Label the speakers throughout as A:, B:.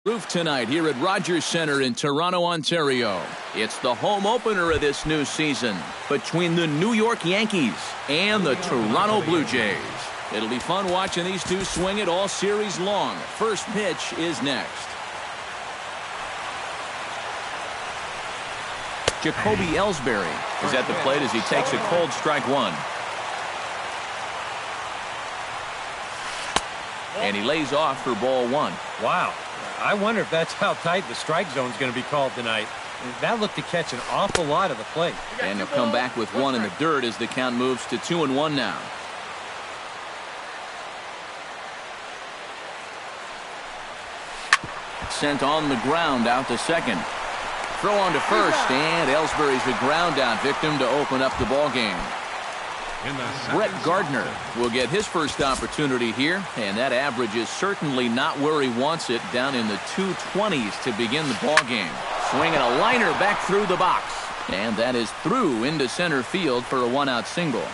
A: Roof tonight here at Rogers Centre in Toronto, Ontario. It's the home opener of this new season between the New York Yankees and the Toronto Blue Jays. It'll be fun watching these two swing it all series long. First pitch is next. Jacoby Ellsbury is at the plate as he takes a cold strike one. And he lays off for ball one.
B: Wow. I wonder if that's how tight the strike zone is going to be called tonight. That looked to catch an awful lot of the plate.
A: And he'll come back with one in the dirt as the count moves to 2-1 now. Sent on the ground out to second. Throw on to first, and Ellsbury's a ground out victim to open up the ball game. Brett Gardner will get his first opportunity here, and that average is certainly not where he wants it, down in the 220s to begin the ball game. Swinging a liner back through the box, and that is through into center field for a one-out single.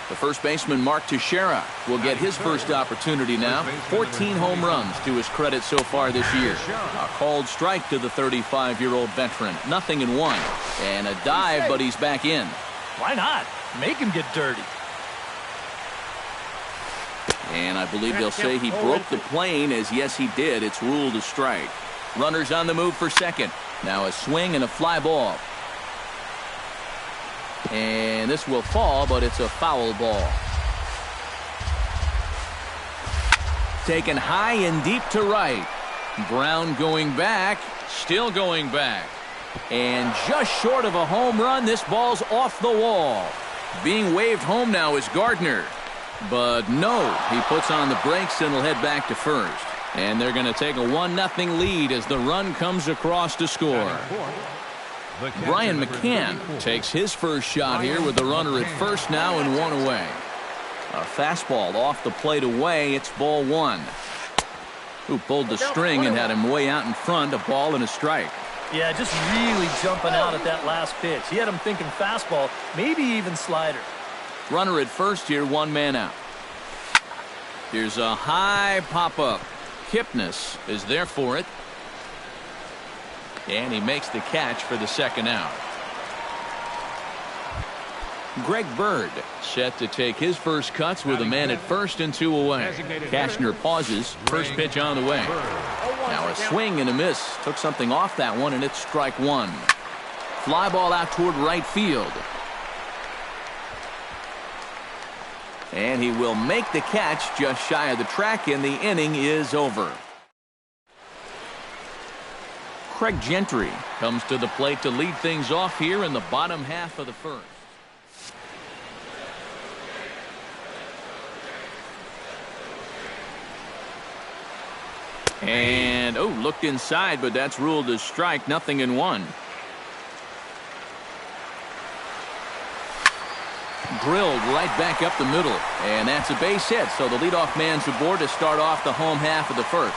A: The first baseman, Mark Teixeira, will get his first opportunity now. 14 home runs to his credit so far this year. A called strike to the 35-year-old veteran. Nothing in one. And a dive, but he's back in.
C: Why not? Make him get dirty.
A: And I believe they'll say he broke the plane, as yes, he did. It's ruled a strike. Runners on the move for second. Now a swing and a fly ball. And this will fall, but it's a foul ball. Taken high and deep to right. Brown going back, still going back. And just short of a home run, this ball's off the wall. Being waved home now is Gardner. But no, he puts on the brakes and will head back to first. And they're going to take a 1-0 lead as the run comes across to score. Brian McCann takes his first shot here with the runner at first now and one away. A fastball off the plate away. It's ball one. Who pulled the string and had him way out in front. A ball and a strike.
C: Yeah, just really jumping out at that last pitch. He had him thinking fastball, maybe even slider.
A: Runner at first here, one man out. Here's a high pop-up. Kipnis is there for it. And he makes the catch for the second out. Greg Bird set to take his first cuts with a man at first and two away. Cashner pauses. First pitch on the way. Now a swing and a miss. Took something off that one, and it's strike one. Fly ball out toward right field. And he will make the catch just shy of the track, and the inning is over. Craig Gentry comes to the plate to lead things off here in the bottom half of the first. And, looked inside, but that's ruled a strike. Nothing in one. Drilled right back up the middle. And that's a base hit, so the leadoff man's aboard to start off the home half of the first.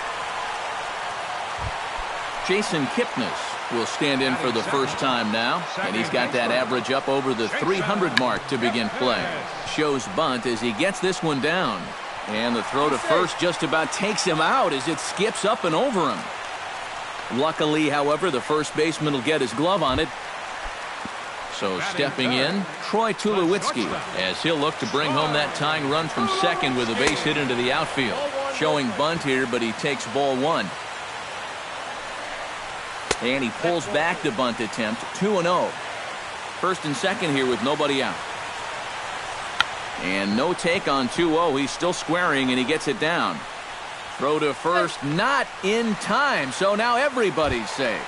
A: Jason Kipnis will stand in for the first time now, and he's got that average up over the 300 mark to begin play. Shows bunt as he gets this one down. And the throw to first just about takes him out as it skips up and over him. Luckily, however, the first baseman will get his glove on it. So stepping in, Troy Tulowitzki, as he'll look to bring home that tying run from second with a base hit into the outfield. Showing bunt here, but he takes ball one. And he pulls back the bunt attempt, 2-0. First and second here with nobody out. And no take on 2-0. He's still squaring, and he gets it down. Throw to first, not in time, so now everybody's safe.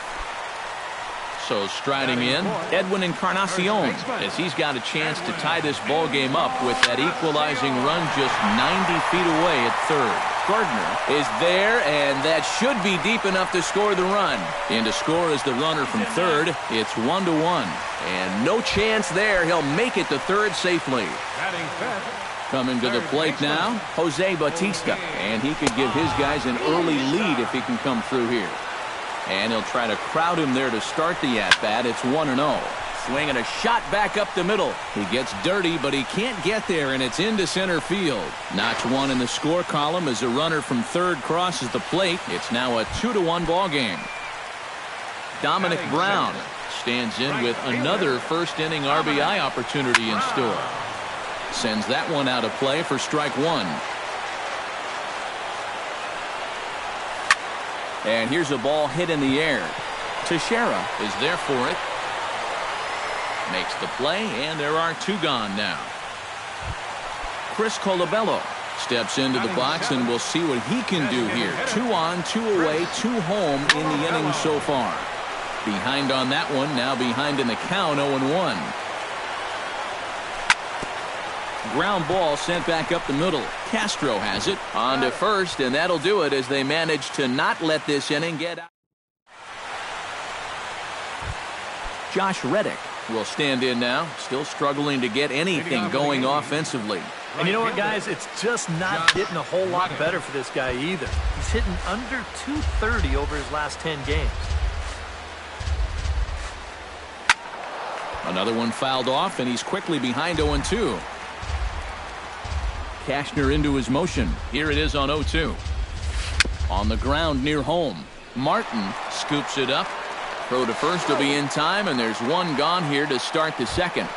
A: So striding in, Edwin Encarnacion, as he's got a chance to tie this ball game up with that equalizing run just 90 feet away at third. Gardner is there, and that should be deep enough to score the run. And to score is the runner from third. It's 1-1. And no chance there. He'll make it to third safely. Coming to the plate now, Jose Bautista. And he could give his guys an early lead if he can come through here. And he'll try to crowd him there to start the at-bat. It's 1-0. swing and a shot back up the middle. He gets dirty, but he can't get there, and it's into center field. Notch one in the score column as a runner from third crosses the plate. It's now a 2-1 ball game. Dominic Brown stands in with another first-inning RBI opportunity in store. Sends that one out of play for strike one. And here's a ball hit in the air. Teixeira is there for it. Makes the play, and there are two gone now. Chris Colabello steps into the box, and we'll see what he can do here. 2 on, 2 away, 2 home in the inning so far. Behind on that one, now behind in the count, 0-1. Ground ball sent back up the middle. Castro has it on to first, and that'll do it as they manage to not let this inning get out. Josh Reddick will stand in now, still struggling to get anything going offensively.
C: And you know what, guys? It's just not getting a whole lot better for this guy either. He's hitting under 230 over his last 10 games.
A: Another one fouled off, and he's quickly behind 0-2. Cashner into his motion. Here it is on 0-2. On the ground near home. Martin scoops it up. Throw to first will be in time, and there's one gone here to start the second.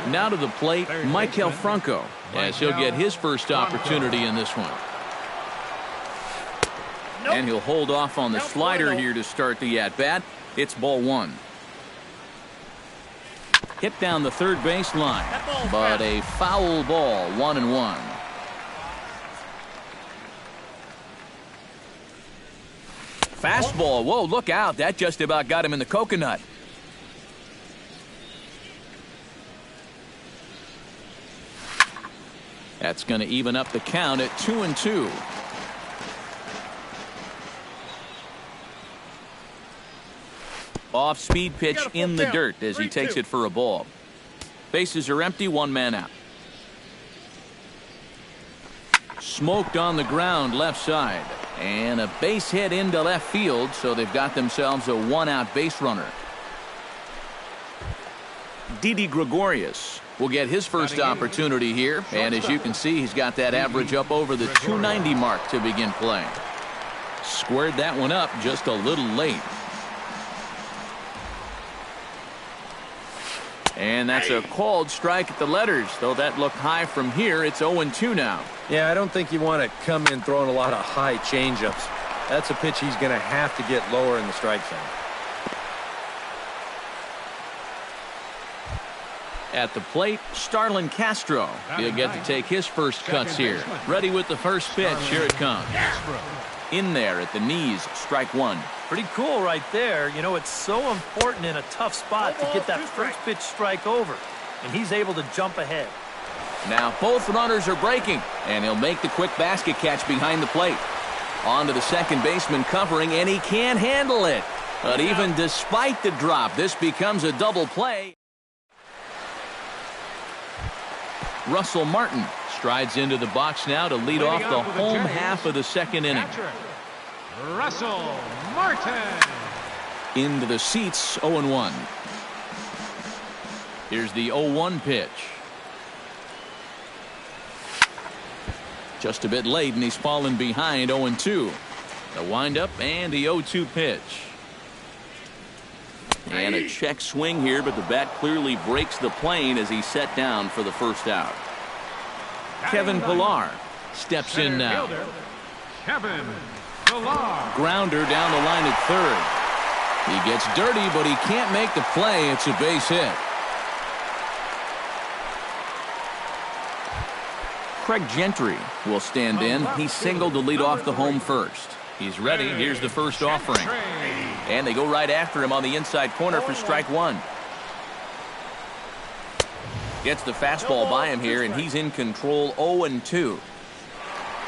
A: Now to the plate, Maikel Franco, as he'll get his first opportunity in this one. And he'll hold off on the slider here to start the at-bat. It's ball one. Hit down the third base line, but a foul ball, 1-1. Fastball, whoa, look out, that just about got him in the coconut. That's going to even up the count at 2-2. Off-speed pitch in the dirt as he takes it for a ball. Bases are empty, one man out. Smoked on the ground left side. And a base hit into left field, so they've got themselves a one-out base runner. Didi Gregorius will get his first opportunity here. And as you can see, he's got that average up over the 290 mark to begin playing. Squared that one up just a little late. And that's a called strike at the letters, though that looked high from here. It's 0-2 now.
B: Yeah, I don't think you want to come in throwing a lot of high changeups. That's a pitch he's going to have to get lower in the strike zone.
A: At the plate, Starlin Castro. He'll get to take his first cuts here. Ready with the first pitch. Here it comes. In there at the knees, strike one.
C: Pretty cool right there. You know, it's so important in a tough spot to get that first pitch strike over. And he's able to jump ahead.
A: Now both runners are breaking, and he'll make the quick basket catch behind the plate. On to the second baseman covering, and he can't handle it. But even despite the drop, this becomes a double play. Russell Martin strides into the box now to lead off the home half of the second inning.
D: Russell Martin.
A: Into the seats, 0-1. Here's the 0-1 pitch. Just a bit late, and he's fallen behind 0-2. The windup and the 0-2 pitch. And a check swing here, but the bat clearly breaks the plane as he's set down for the first out. Kevin Pillar steps in now.
D: Kevin Pillar.
A: Grounder down the line at third. He gets dirty, but he can't make the play. It's a base hit. Craig Gentry will stand in. He singled to lead off the home first. He's ready. Here's the first offering. And they go right after him on the inside corner for strike one. Gets the fastball by him here, and he's in control, 0-2.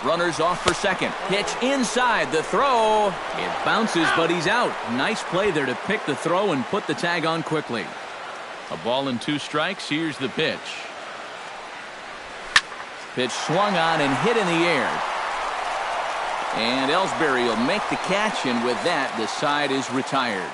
A: Runners off for second. Pitch inside. The throw. It bounces, but he's out. Nice play there to pick the throw and put the tag on quickly. A ball and 2 strikes. Here's the pitch. Pitch swung on and hit in the air. And Ellsbury will make the catch, and with that, the side is retired.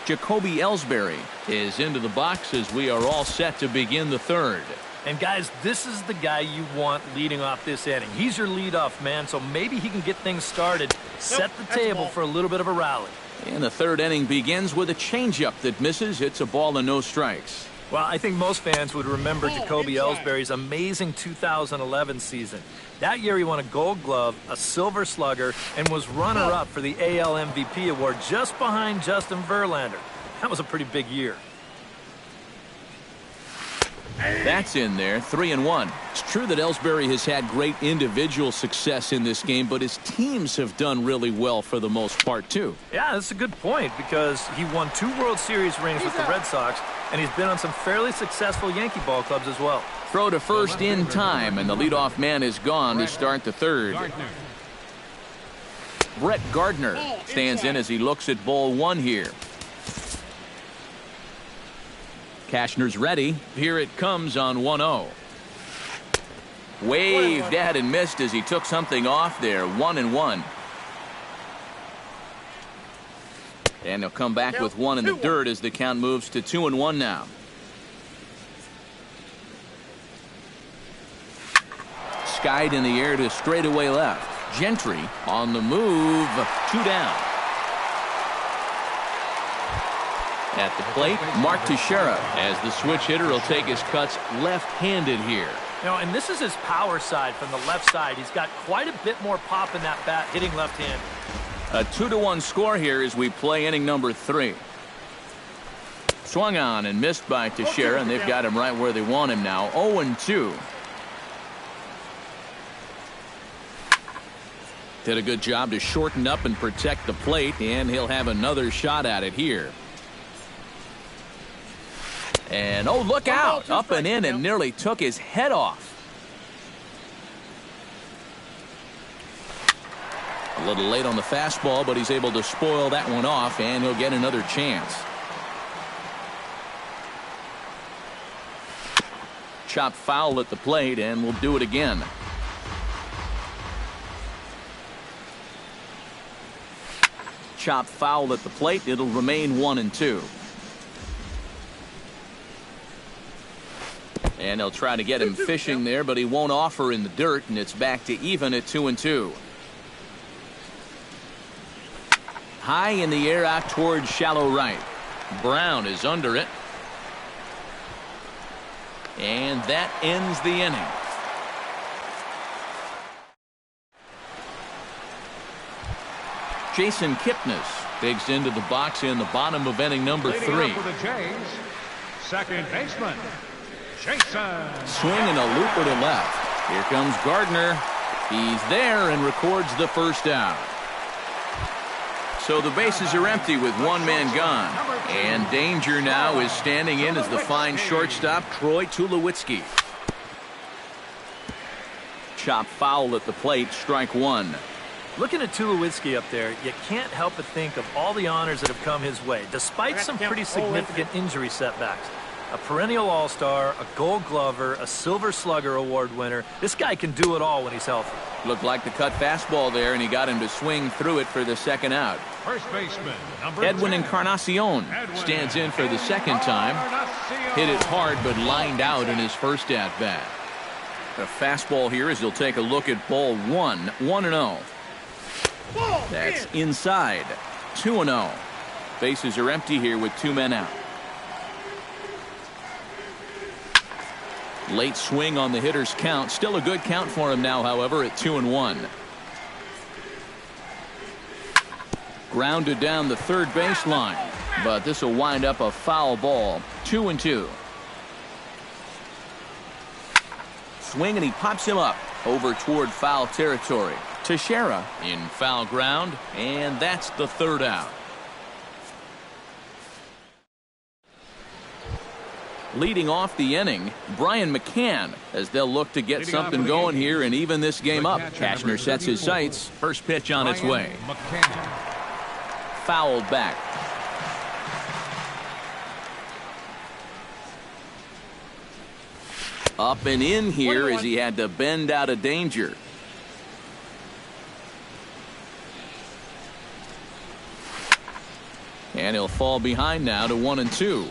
A: Jacoby Ellsbury is into the box as we are all set to begin the third.
C: And guys, this is the guy you want leading off this inning. He's your leadoff man, so maybe he can get things started, set the table for a little bit of a rally.
A: And the third inning begins with a changeup that misses. It's a ball and no strikes.
C: Well, I think most fans would remember Jacoby Ellsbury's amazing 2011 season. That year he won a Gold Glove, a Silver Slugger, and was runner-up for the AL MVP award just behind Justin Verlander. That was a pretty big year.
A: That's in there, 3-1. It's true that Ellsbury has had great individual success in this game, but his teams have done really well for the most part, too.
C: Yeah, that's a good point because he won 2 World Series rings with the Red Sox, and he's been on some fairly successful Yankee ball clubs as well.
A: Throw to first in time, and the leadoff man is gone to start the third. Brett Gardner stands in as he looks at ball 1 here. Cashner's ready. Here it comes on 1-0. Waved at and missed as he took something off there. 1-1. And he'll come back with 1 in the dirt as the count moves to 2-1 now. Skied in the air to straightaway left. Gentry on the move. 2 down. At the plate, Mark Teixeira, as the switch hitter will take his cuts left-handed here.
C: You know, and this is his power side from the left side. He's got quite a bit more pop in that bat hitting left-handed.
A: A 2-1 score here as we play inning number 3. Swung on and missed by Teixeira, and they've got him right where they want him now. 0-2. Did a good job to shorten up and protect the plate, and he'll have another shot at it here. And, oh, look out. Up and in and nearly took his head off. A little late on the fastball, but he's able to spoil that one off, and he'll get another chance. Chop foul at the plate, and we'll do it again. Chop foul at the plate. It'll remain 1-2. And they'll try to get him fishing there, but he won't offer in the dirt, and it's back to even at 2-2. High in the air out towards shallow right. Brown is under it. And that ends the inning. Jason Kipnis digs into the box in the bottom of inning number 3.
D: Leading up for the Jays, second baseman, Jason.
A: Swinging a looper to left. Here comes Gardner. He's there and records the first out. So the bases are empty with 1 man gone. And danger now is standing in as the fine shortstop, Troy Tulowitzki. Chop foul at the plate, strike 1.
C: Looking at Tulowitzki up there, you can't help but think of all the honors that have come his way, despite some pretty significant injury setbacks. A perennial all-star, a Gold Glover, a Silver Slugger award winner. This guy can do it all when he's healthy.
A: Looked like the cut fastball there, and he got him to swing through it for the second out.
D: First baseman, number
A: Edwin
D: 10.
A: Encarnacion stands in for the second time. Hit it hard, but lined out in his first at-bat. A fastball here as he'll take a look at ball 1, 1-0. That's inside. 2-0. Bases are empty here with 2 men out. Late swing on the hitter's count. Still a good count for him now, however, at 2-1. Grounded down the third baseline, but this will wind up a foul ball. 2-2. Swing and he pops him up over toward foul territory. Teixeira in foul ground, and that's the third out. Leading off the inning, Brian McCann, as they'll look to get something going here and even this game up. Cashner sets his sights. First pitch on its way. Fouled back. Up and in here as he had to bend out of danger. And he'll fall behind now to 1-2.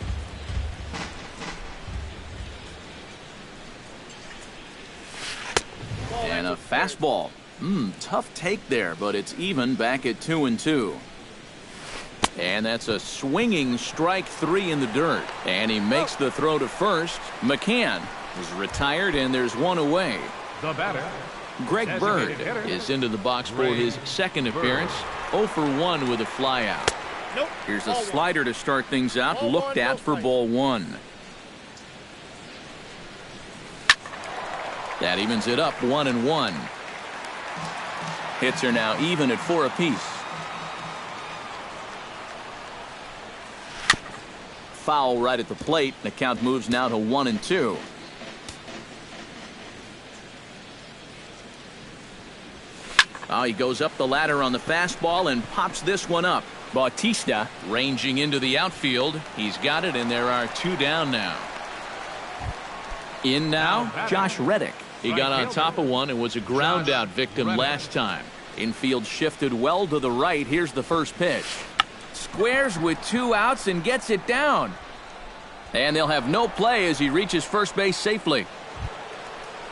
A: And a fastball. Tough take there, but it's even back at 2-2. And that's a swinging strike 3 in the dirt. And he makes the throw to first. McCann is retired, and there's one away.
D: The batter,
A: Greg Bird is into the box for his second appearance. 0 for 1 with a flyout. Here's a slider to start things out, looked at for ball 1. That evens it up 1-1. Hits are now even at 4 apiece. Foul right at the plate. The count moves now to 1-2. Oh, he goes up the ladder on the fastball and pops this one up. Bautista ranging into the outfield. He's got it, and there are 2 down now. In now, Josh Reddick. He got on top of one and was a ground out victim last time. Infield shifted well to the right. Here's the first pitch. Squares with 2 outs and gets it down. And they'll have no play as he reaches first base safely.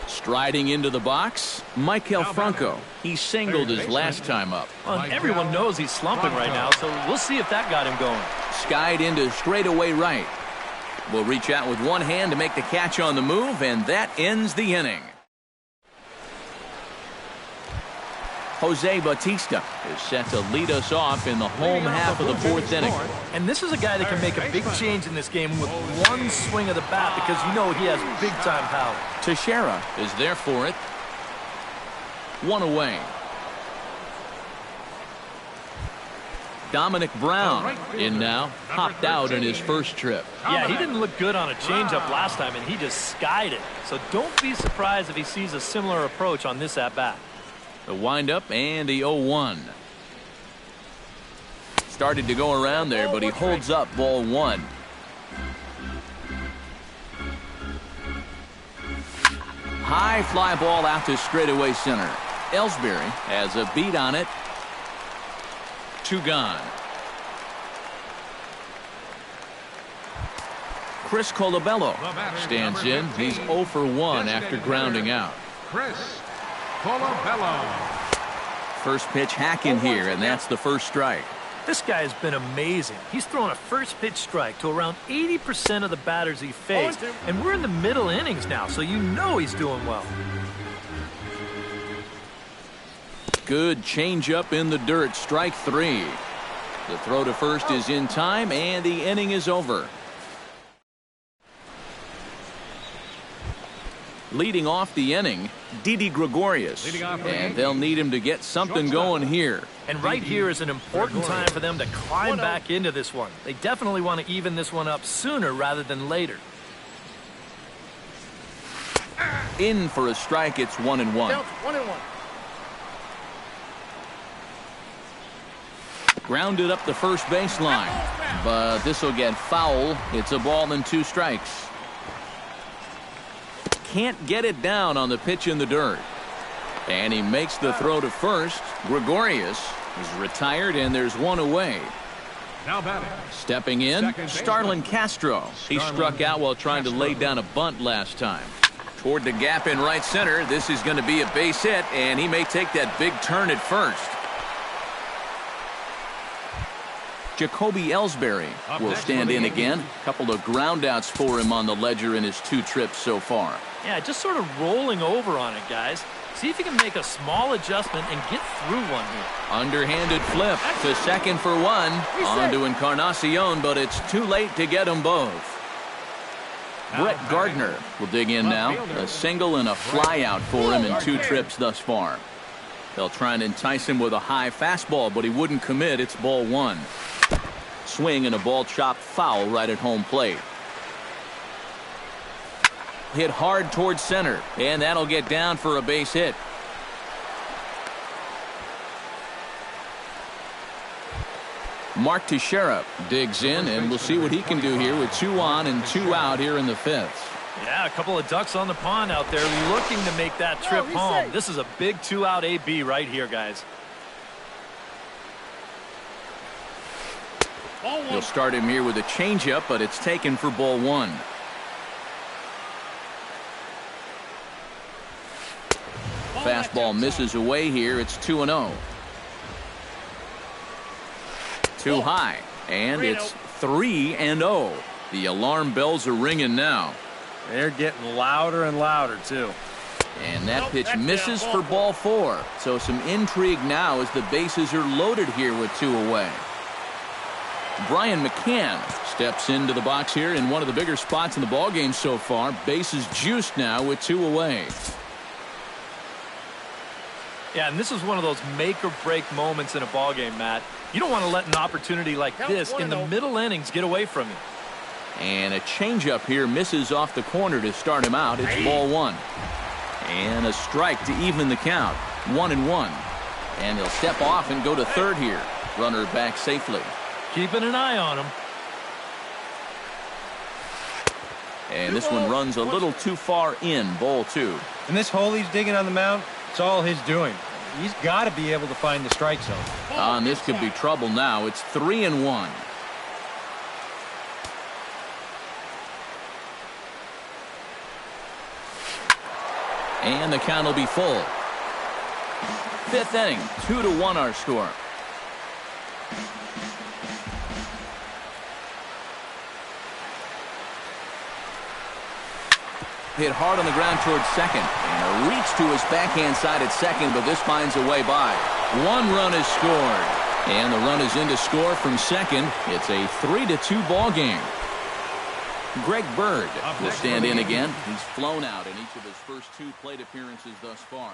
A: Striding into the box, Maikel Franco. He singled his last time up.
C: Well, everyone knows he's slumping right now, so we'll see if that got him going.
A: Skied into straightaway right. Will reach out with one hand to make the catch on the move, and that ends the inning. Jose Bautista is set to lead us off in the home half of the 4th inning.
C: And this is a guy that can make a big change in this game with one swing of the bat, because you know he has big-time power.
A: Teixeira is there for it. 1 away. Dominic Brown in now. Hopped out in his first trip.
C: Yeah, he didn't look good on a changeup last time, and he just skied it. So don't be surprised if he sees a similar approach on this at-bat.
A: The windup and the 0-1. Started to go around there, but he holds up ball 1. High fly ball out to straightaway center. Ellsbury has a beat on it. 2 gone. Chris Colabello stands in. He's 0 for 1 after grounding out.
D: Chris Colabello.
A: First pitch hack in here, and that's the first strike.
C: This guy has been amazing. He's thrown a first pitch strike to around 80% of the batters he faced. And we're in the middle innings now, so you know he's doing well.
A: Good changeup in the dirt, strike 3. The throw to first is in time, and the inning is over. Leading off the inning, Didi Gregorius. And they'll need him to get something going here.
C: And right here is an important time for them to climb back into this one. They definitely want to even this one up sooner rather than later.
A: In for a strike, it's 1-1.
E: 1-1.
A: Grounded up the first baseline, but this will get foul. It's a ball and 2 strikes. Can't get it down on the pitch in the dirt. And he makes the throw to first. Gregorius is retired, and there's 1 away.
D: Now batting.
A: Stepping in, Starlin Castro. He struck out while trying to lay down a bunt last time. Toward the gap in right center. This is going to be a base hit, and he may take that big turn at first. Jacoby Ellsbury will stand in again. A couple of groundouts for him on the ledger in his 2 trips so far.
C: Yeah, just sort of rolling over on it, guys. See if you can make a small adjustment and get through one here.
A: Underhanded flip to second for 1. On to Encarnacion, but it's too late to get them both. Brett Gardner will dig in now. A single and a fly out for him in 2 trips thus far. They'll try and entice him with a high fastball, but he wouldn't commit. It's ball 1. Swing and a ball chopped foul right at home plate. Hit hard towards center, and that'll get down for a base hit. Mark Teixeira digs in, and we'll see what he can do here with 2 on and 2 out here in the 5th.
C: Yeah, a couple of ducks on the pond out there looking to make that trip home. This is a big 2-out AB right here, guys.
A: He'll start him here with a changeup, but it's taken for ball one. Fastball misses away here. It's 2-0. Too high, and it's 3-0. The alarm bells are ringing now.
B: They're getting louder and louder, too.
A: And that pitch misses for ball four. So some intrigue now as the bases are loaded here with two away. Brian McCann steps into the box here in one of the bigger spots in the ballgame so far. Bases juiced now with two away.
C: Yeah, and this is one of those make-or-break moments in a ballgame, Matt. You don't want to let an opportunity like this in the middle innings get away from you.
A: And a changeup here misses off the corner to start him out. It's ball one. And a strike to even the count. 1-1. And he'll step off and go to third here. Runner back safely.
C: Keeping an eye on him.
A: And this one runs a little too far in. Ball two.
B: And this hole he's digging on the mound, it's all his doing. He's got to be able to find the strike zone.
A: And this could be trouble now. It's 3-1. And the count will be full. Fifth inning, 2-1 our score. Hit hard on the ground towards second. And a reach to his backhand side at second, but this finds a way by. One run is scored. And the run is in to score from second. It's a 3-2 ball game. Greg Bird will stand in again. He's flown out in each of his first two plate appearances thus far.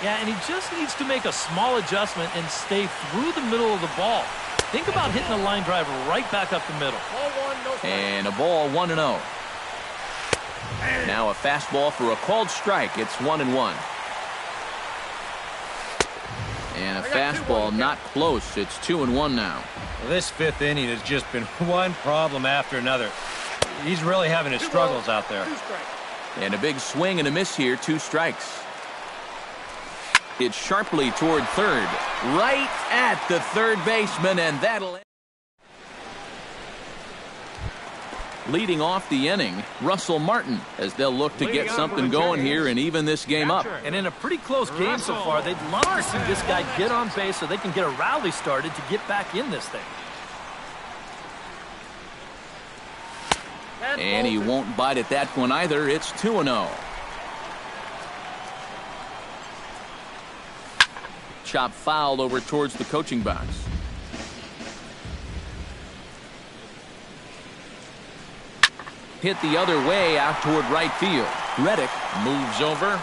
C: Yeah, and he just needs to make a small adjustment and stay through the middle of the ball. Think about hitting a line drive right back up the middle.
A: And a ball 1-0. Now a fastball for a called strike. It's 1-1. And a fastball not close. It's 2-1 now.
B: Well, this fifth inning has just been one problem after another. He's really having his struggles out there.
A: And a big swing and a miss here. 2 strikes. It's sharply toward third. Right at the third baseman, and that'll end. Leading off the inning, Russell Martin, as they'll look to get something going here and even this game up.
C: And in a pretty close game so far, they'd love to see this guy get on base so they can get a rally started to get back in this thing.
A: And he won't bite at that one either. It's 2-0. Chop fouled over towards the coaching box. Hit the other way out toward right field. Reddick moves over.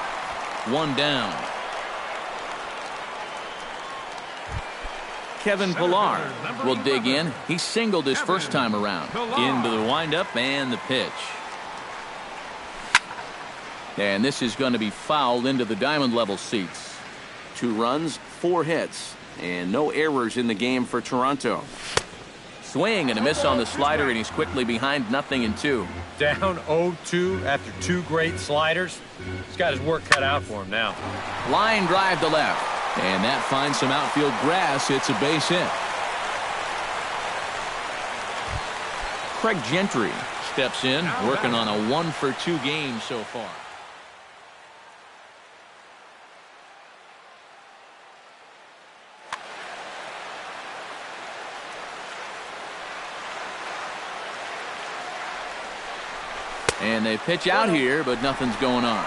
A: One down. Kevin Pillar will dig in. He singled his first time around. Into the windup and the pitch. And this is going to be fouled into the diamond level seats. 2 runs, 4 hits, and no errors in the game for Toronto. Swing and a miss on the slider, and he's quickly behind 0-2.
B: Down 0-2 after 2 great sliders. He's got his work cut out for him now.
A: Line drive to left, and that finds some outfield grass. It's a base hit. Craig Gentry steps in, working on a 1-for-2 game so far. And they pitch out here, but nothing's going on.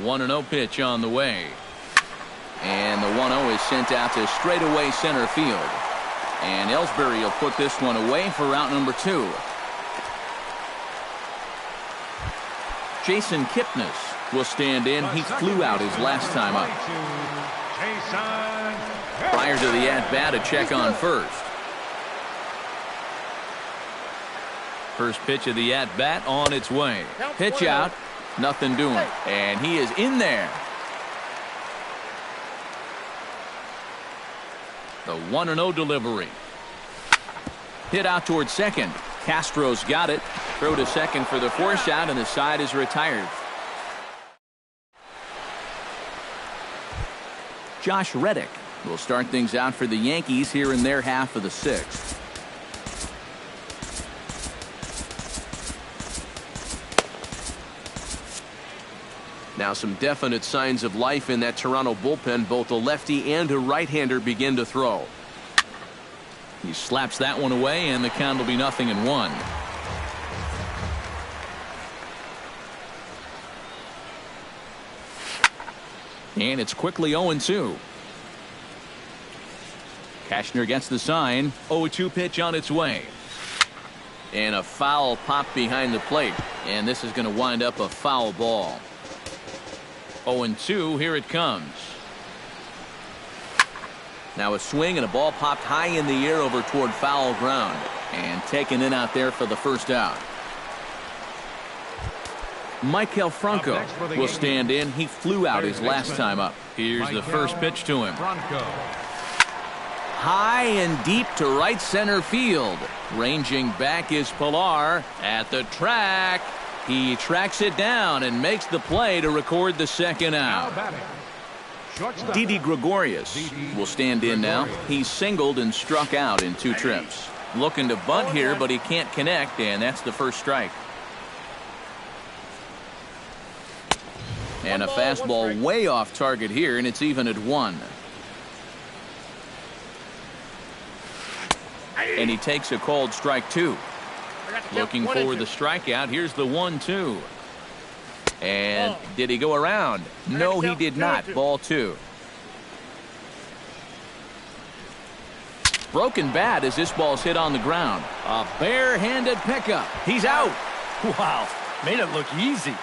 A: One 1-0 pitch on the way. And the 1-0 is sent out to straightaway center field. And Ellsbury will put this one away for out number 2. Jason Kipnis will stand in. He flew out his last time up. Prior to the at-bat, a check on first. First pitch of the at-bat on its way. Pitch out, nothing doing. And he is in there. The 1-0 delivery. Hit out towards second. Castro's got it. Throw to second for the force out, and the side is retired. Josh Reddick will start things out for the Yankees here in their half of the sixth.
E: Now some definite signs of life in that Toronto bullpen. Both a lefty and a right-hander begin to throw.
A: He slaps that one away, and the count will be 0-1. And it's quickly 0-2. Cashner gets the sign. 0-2 pitch on its way. And a foul pop behind the plate. And this is going to wind up a foul ball. 0-2, here it comes. Now a swing and a ball popped high in the air over toward foul ground. And taken in out there for the first out. Michael Franco will stand in. He flew out his last time up. Here's the first pitch to him. High and deep to right center field. Ranging back is Pilar at the track. He tracks it down and makes the play to record the second out. Didi Gregorius will stand in now. He's singled and struck out in 2 trips. Looking to bunt here, but he can't connect, and that's the first strike. And a fastball way off target here, and it's even at 1. And he takes a called strike 2. Looking for the strikeout. Here's the 1-2. And did he go around? No, he did not. Ball 2. Broken bat as this ball's hit on the ground. A barehanded pickup. He's out.
C: Wow, made it look easy.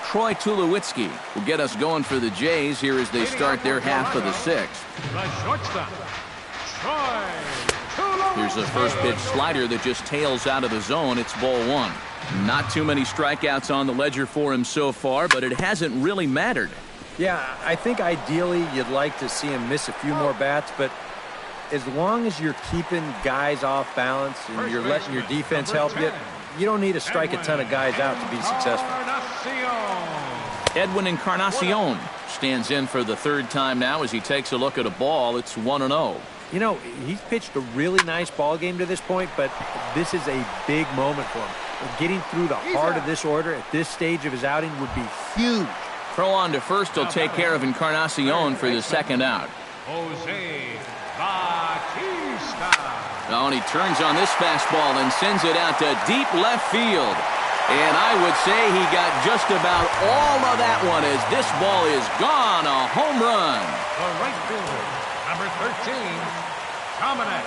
A: Troy Tulowitzki will get us going for the Jays here as they start their half of the sixth.
D: The shortstop, Troy.
A: Here's the first pitch slider that just tails out of the zone. It's ball 1. Not too many strikeouts on the ledger for him so far, but it hasn't really mattered.
B: Yeah, I think ideally you'd like to see him miss a few more bats, but as long as you're keeping guys off balance and you're letting your defense help you, you don't need to strike a ton of guys out to be successful.
A: Edwin Encarnacion stands in for the 3rd time now as he takes a look at a ball. It's 1-0.
B: You know, he's pitched a really nice ball game to this point, but this is a big moment for him. Getting through the heart of this order at this stage of his outing would be huge.
A: Throw on to first will take care of Encarnacion for the second out.
D: Jose Bautista.
A: Oh, and he turns on this fastball and sends it out to deep left field. And I would say he got just about all of that one as this ball is gone. A home run.
D: The right fielder, number 13, Dominic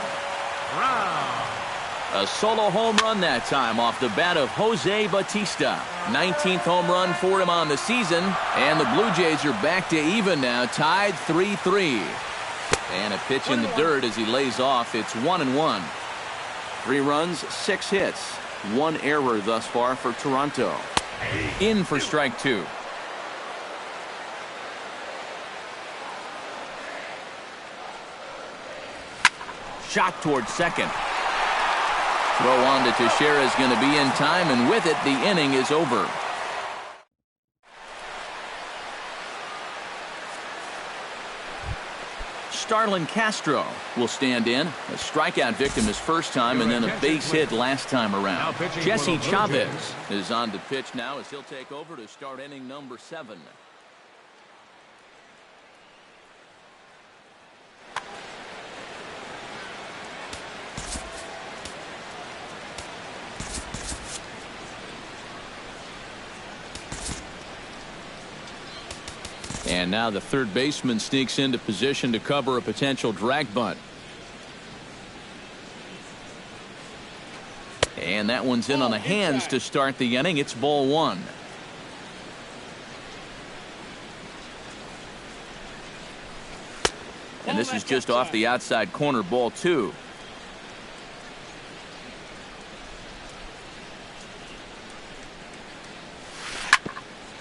D: Brown.
A: A solo home run that time off the bat of Jose Bautista. 19th home run for him on the season. And the Blue Jays are back to even now, tied 3-3. And a pitch in the dirt as he lays off. It's 1-1. 3 runs, 6 hits. 1 error thus far for Toronto. In for strike 2. Shot towards second. Throw on to Teixeira is going to be in time, and with it, the inning is over. Starlin Castro will stand in. A strikeout victim his first time, and then a base hit last time around. Jesse Chavez is on to pitch now as he'll take over to start inning number 7. And now the third baseman sneaks into position to cover a potential drag bunt. And that one's in on the hands to start the inning. It's ball 1. And this is just off the outside corner, ball 2.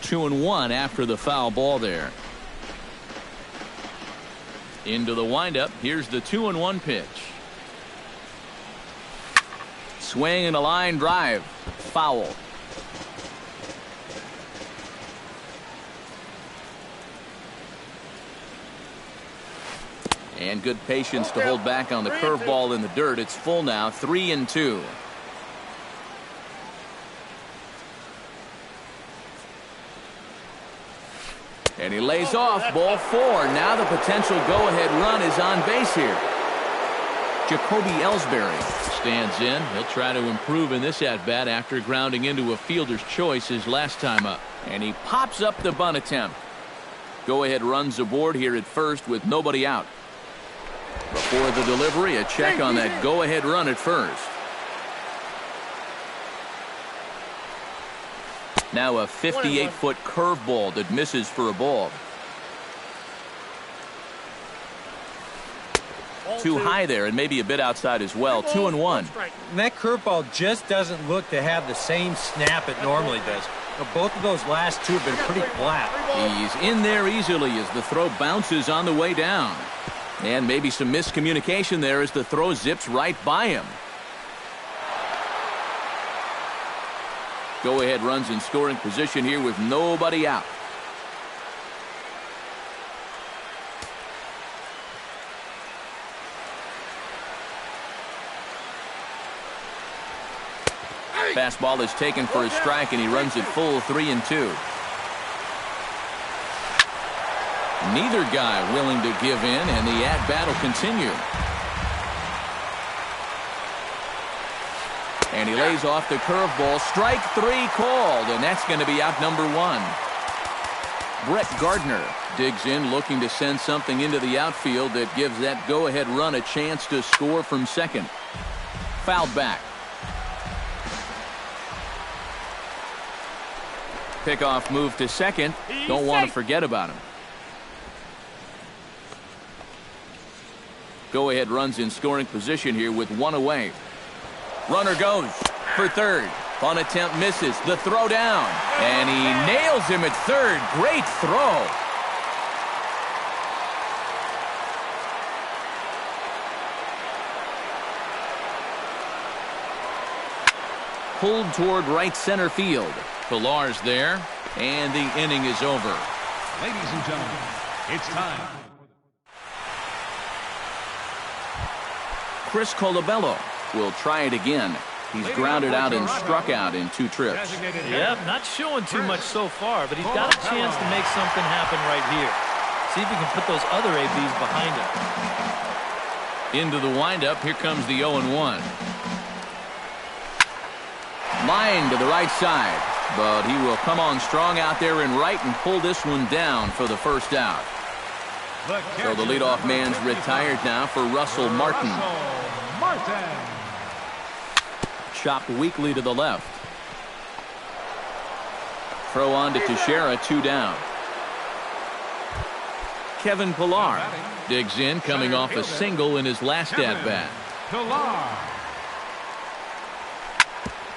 A: Two and 1 after the foul ball there. Into the windup. Here's the 2-1 pitch. Swing and a line drive. Foul. And good patience to hold back on the curveball in the dirt. It's full now, 3-2. And he lays off, ball 4. Now the potential go-ahead run is on base here. Jacoby Ellsbury stands in. He'll try to improve in this at-bat after grounding into a fielder's choice his last time up. And he pops up the bunt attempt. Go-ahead runs aboard here at first with nobody out. Before the delivery, a check on that go-ahead run at first. Now a 58-foot curveball that misses for a ball. Too high there and maybe a bit outside as well. 2-1.
B: And that curveball just doesn't look to have the same snap it normally does. Both of those last two have been pretty flat.
A: He's in there easily as the throw bounces on the way down. And maybe some miscommunication there as the throw zips right by him. Go-ahead runs in scoring position here with nobody out. Fastball is taken for a strike, and he runs it full 3-2. Neither guy willing to give in, and the at-bat will continue. And he lays off the curveball. Strike 3 called, and that's going to be out number 1. Brett Gardner digs in, looking to send something into the outfield that gives that go-ahead run a chance to score from second. Fouled back. Pickoff move to second. Don't want to forget about him. Go-ahead runs in scoring position here with 1 away. Runner goes for third. Bunt attempt misses. The throw down. And he nails him at third. Great throw. Pulled toward right center field. Pilar's there, and the inning is over.
D: Ladies and gentlemen, it's time.
A: Chris Colabello will try it again. He's grounded out and struck out in 2 trips.
C: Yeah, not showing too much so far, but he's got a chance to make something happen right here. See if he can put those other ABs behind him.
A: Into the windup, here comes the 0-1. Line to the right side, but he will come on strong out there in right and pull this one down for the first out. So the leadoff man's retired now for Russell Martin. Chopped weakly to the left. Throw on to Teixeira, 2 down. Kevin Pillar digs in, coming off a single in his last at-bat.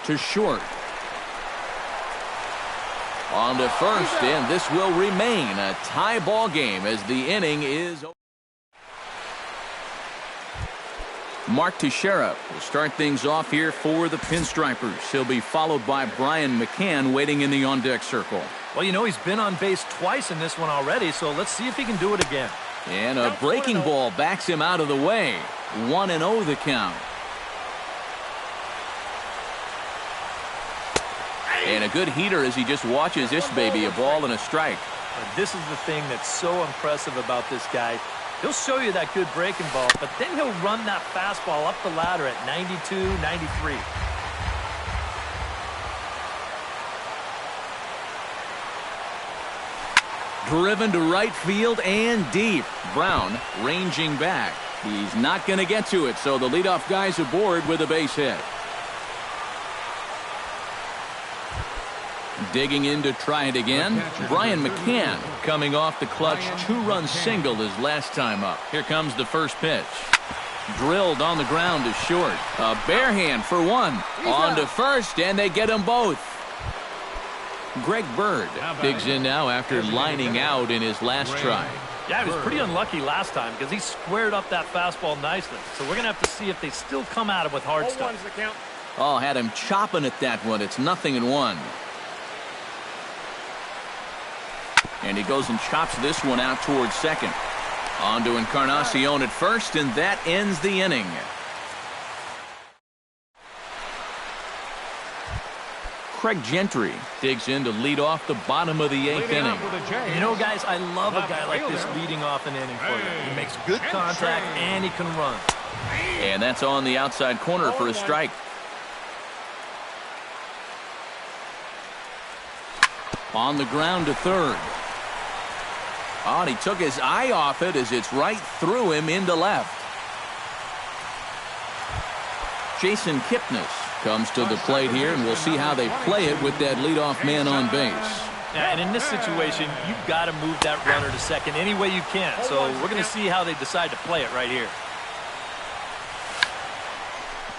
A: To short. On to first, and this will remain a tie ball game as the inning is over. Mark Teixeira will start things off here for the Pinstripers. He'll be followed by Brian McCann waiting in the on-deck circle.
C: Well, you know, he's been on base twice in this one already, so let's see if he can do it again.
A: And a breaking ball backs him out of the way. 1-0 the count. And a good heater as he just watches this baby, a ball and a strike.
C: This is the thing that's so impressive about this guy. He'll show you that good breaking ball, but then he'll run that fastball up the ladder at 92, 93.
A: Driven to right field and deep. Brown ranging back. He's not going to get to it, so the leadoff guy's aboard with a base hit. Digging in to try it again. Brian McCann coming off the clutch 2-run single his last time up. Here comes the first pitch. Drilled on the ground to short. A bare hand for 1. On to first, and they get them both. Greg Bird digs in now after lining out in his last try.
C: Yeah, he was pretty unlucky last time because he squared up that fastball nicely. So we're going to have to see if they still come at him with hard stuff.
A: Oh, had him chopping at that one. It's 0-1. And he goes and chops this one out towards second. On to Encarnacion at first, and that ends the inning. Craig Gentry digs in to lead off the bottom of the 8th inning.
C: You know, guys, I love a guy like this leading off an inning for you. He makes good contact, and he can run.
A: And that's on the outside corner for a strike. On the ground to third. Oh, and he took his eye off it as it's right through him into left. Jason Kipnis comes to the plate here, and we'll see how they play it with that leadoff man on base.
C: Yeah, and in this situation, you've got to move that runner to second any way you can. So we're going to see how they decide to play it right here.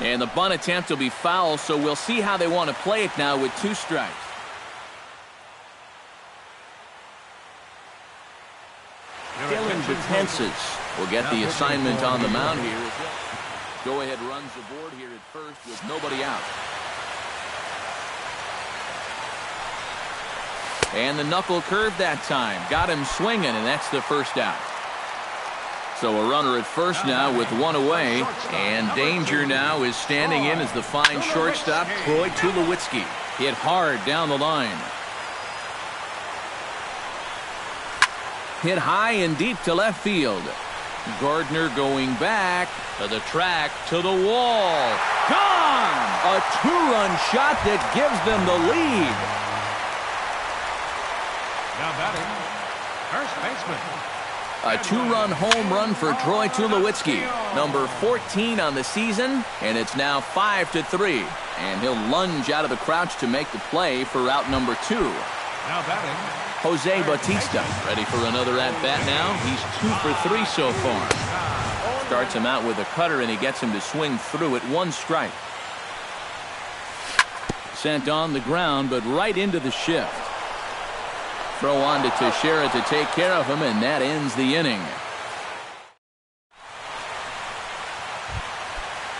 A: And the bunt attempt will be foul, so we'll see how they want to play it now with 2 strikes. Dylan Betances will get the assignment on the mound here. Go-ahead runs aboard here at first with nobody out. And the knuckle curve that time. Got him swinging, and that's the first out. So a runner at first now with 1 away. And danger now is standing in as the fine shortstop, Troy Tulowitzki. Hit hard down the line. Hit high and deep to left field. Gardner going back to the track, to the wall. Gone! A 2-run shot that gives them the lead.
D: Now batting, first baseman.
A: A 2-run home run for Troy Tulowitzki, number 14 on the season, and it's now 5-3. And he'll lunge out of the crouch to make the play for out number 2.
D: Now batting,
A: Jose Bautista ready for another at-bat now. He's 2 for 3 so far. Starts him out with a cutter, and he gets him to swing through at 1 strike. Sent on the ground, but right into the shift. Throw on to Teixeira to take care of him, and that ends the inning.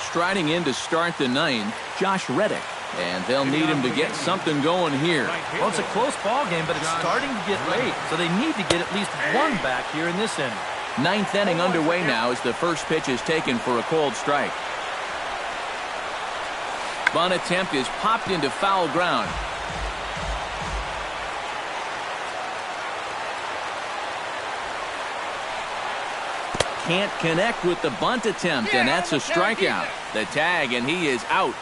A: Striding in to start the 9th, Josh Reddick. And they'll need him to get something going here.
C: Well, it's a close ball game, but it's starting to get late, so they need to get at least 1 back here in this inning.
A: 9th inning underway now as the first pitch is taken for a called strike. Bunt attempt is popped into foul ground. Can't connect with the bunt attempt, and that's a strikeout. The tag, and he is out.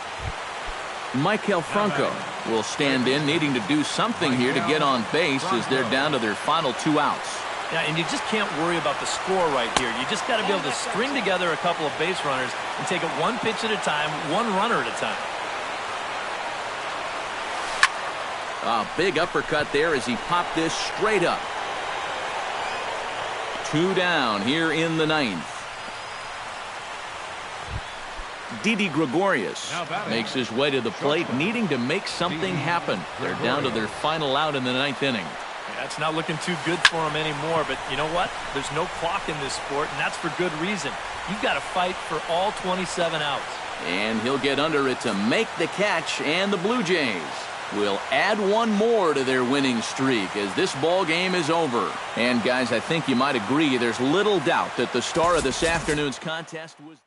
A: Michael Franco will stand in, needing to do something here to get on base as they're down to their final 2 outs.
C: Yeah, and you just can't worry about the score right here. You just got to be able to string together a couple of base runners and take it 1 pitch at a time, 1 runner at a time.
A: A big uppercut there as he popped this straight up. 2 down here in the 9th. Didi Gregorius makes his way to the plate, needing to make something happen. They're down to their final out in the 9th inning.
C: Yeah, it's not looking too good for him anymore, but you know what? There's no clock in this sport, and that's for good reason. You've got to fight for all 27 outs.
A: And he'll get under it to make the catch, and the Blue Jays will add 1 more to their winning streak as this ball game is over. And guys, I think you might agree there's little doubt that the star of this afternoon's contest was